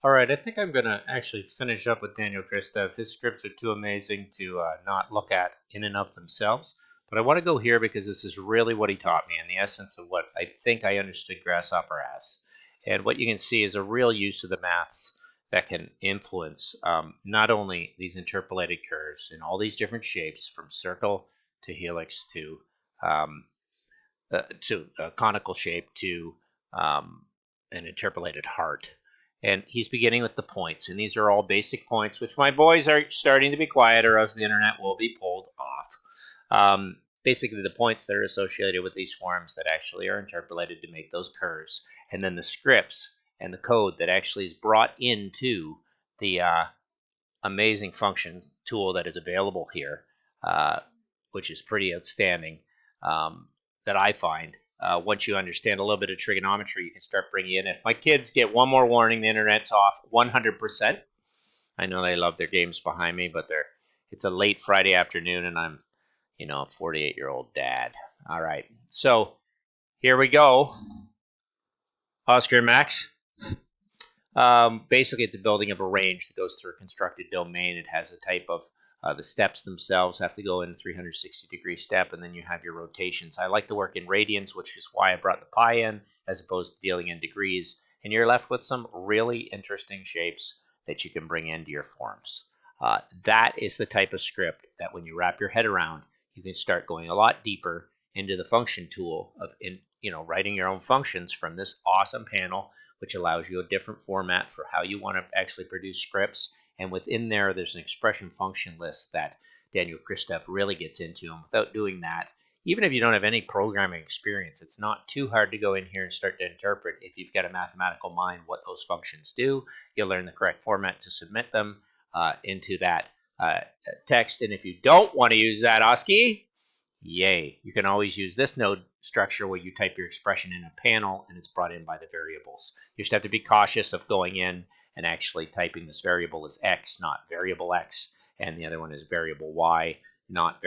All right, I think I'm going to actually finish up with Daniel Christev. His scripts are too amazing to not look at in and of themselves. But I want to go here because this is really what he taught me and the essence of what I think I understood Grasshopper as. And what you can see is a real use of the maths that can influence not only these interpolated curves in all these different shapes, from circle to helix um, to a conical shape to an interpolated heart. And he's beginning with the points, and these are all basic points, which my boys are starting to be quiet, or else the internet will be pulled off. Basically, the points that are associated with these forms that actually are interpolated to make those curves, and then the scripts and the code that actually is brought into the amazing functions tool that is available here, uh, which is pretty outstanding, um, that I find. Once you understand a little bit of trigonometry, you can start bringing in. If my kids get one more warning, the internet's off 100%. I know they love their games behind me, but it's a late Friday afternoon, and I'm, a 48-year-old dad. All right, so here we go. Oscar and Max. Basically, it's a building of a range that goes through a constructed domain. It has a type of the steps themselves have to go in a 360-degree step, and then you have your rotations. I like to work in radians, which is why I brought the pi in, as opposed to dealing in degrees. And you're left with some really interesting shapes that you can bring into your forms. That is the type of script that when you wrap your head around, you can start going a lot deeper into the function tool of writing your own functions from this awesome panel, which allows you a different format for how you want to actually produce scripts. And within there's an expression function list that Daniel Christev really gets into. And without doing that, even if you don't have any programming experience, it's not too hard to go in here and start to interpret, if you've got a mathematical mind, what those functions do. You'll learn the correct format to submit them into that text. And if you don't want to use that, Oski, yay. You can always use this node structure where you type your expression in a panel and it's brought in by the variables. You just have to be cautious of going in and actually typing this variable as x, not variable x, and the other one is variable y, not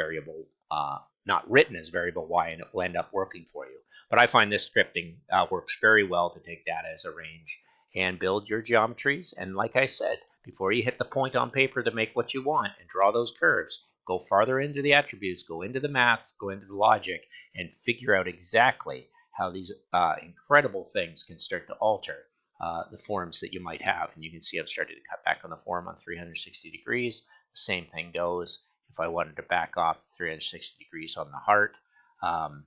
not written as variable y, and it will end up working for you. But I find this scripting works very well to take data as a range and build your geometries. And like I said, before you hit the point on paper to make what you want and draw those curves, go farther into the attributes, go into the maths, go into the logic, and figure out exactly how these incredible things can start to alter the forms that you might have. And you can see I've started to cut back on the form on 360 degrees. The same thing goes if I wanted to back off 360 degrees on the heart. And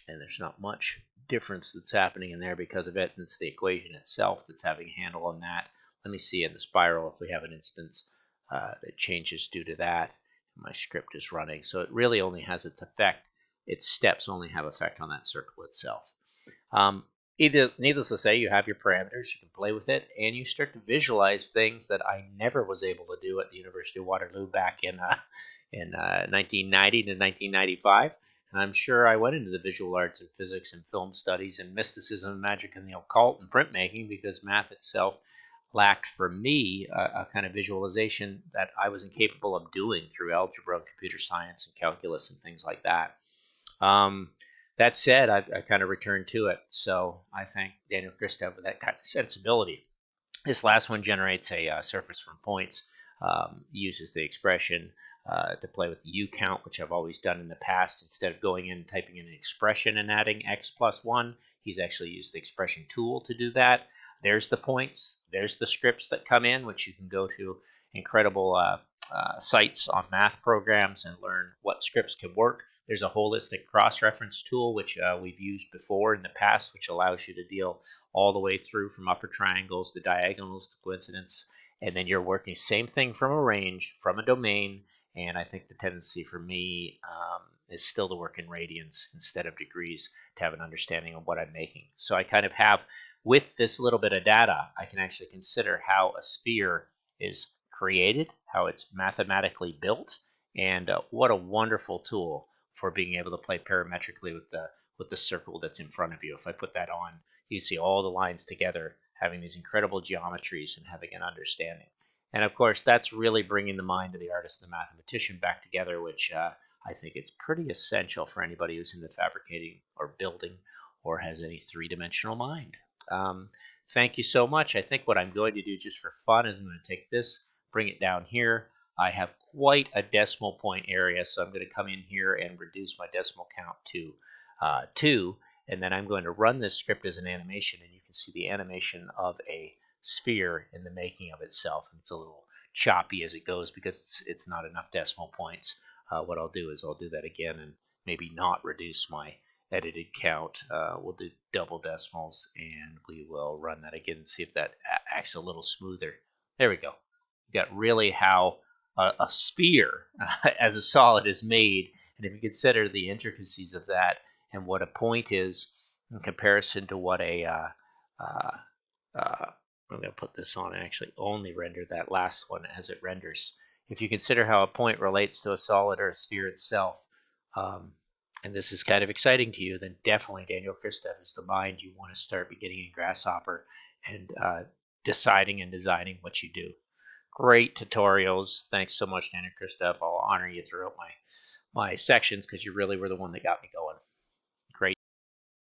there's not much difference that's happening in there because of it. And it's the equation itself that's having a handle on that. Let me see in the spiral if we have an instance that changes due to that. My script is running, so it really only has its effect. Its steps only have effect on that circle itself. Needless to say, you have your parameters, you can play with it, and you start to visualize things that I never was able to do at the University of Waterloo back in 1990 to 1995. And I'm sure I went into the visual arts and physics and film studies and mysticism, magic, and the occult and printmaking because math itself lacked for me a kind of visualization that I was incapable of doing through algebra, computer science, and calculus and things like that. That said, I kind of returned to it. So I thank Daniel Christev for that kind of sensibility. This last one generates a surface from points, uses the expression to play with the U count, which I've always done in the past. Instead of going in and typing in an expression and adding x plus 1, he's actually used the expression tool to do that. There's the points. There's the scripts that come in, which you can go to incredible sites on math programs and learn what scripts can work. There's a holistic cross-reference tool, which we've used before in the past, which allows you to deal all the way through from upper triangles to diagonals to coincidence. And then you're working same thing from a range, from a domain. And I think the tendency for me is still to work in radians instead of degrees to have an understanding of what I'm making. So I kind of have, with this little bit of data, I can actually consider how a sphere is created, how it's mathematically built, and what a wonderful tool for being able to play parametrically with the circle that's in front of you. If I put that on, you see all the lines together, having these incredible geometries and having an understanding. And of course, that's really bringing the mind of the artist and the mathematician back together, which I think it's pretty essential for anybody who's into fabricating or building or has any three-dimensional mind. thank you so much. I think what I'm going to do just for fun is I'm going to take this, bring it down here. I have quite a decimal point area, so I'm going to come in here and reduce my decimal count to 2, and then I'm going to run this script as an animation, and you can see the animation of a sphere in the making of itself. It's a little choppy as it goes because it's not enough decimal points. What I'll do is I'll do that again and maybe not reduce my edited count. We'll do double decimals, and we will run that again and see if that acts a little smoother. There we go. You got really how a sphere as a solid is made, and if you consider the intricacies of that and what a point is in comparison to what a uh, uh, I'm going to put this on and actually only render that last one as it renders. If you consider how a point relates to a solid or a sphere itself, um, and this is kind of exciting to you, then definitely Daniel Christev is the mind you want to start beginning in Grasshopper and deciding and designing what you do. Great tutorials. Thanks so much, Daniel Christev. I'll honor you throughout my sections because you really were the one that got me going.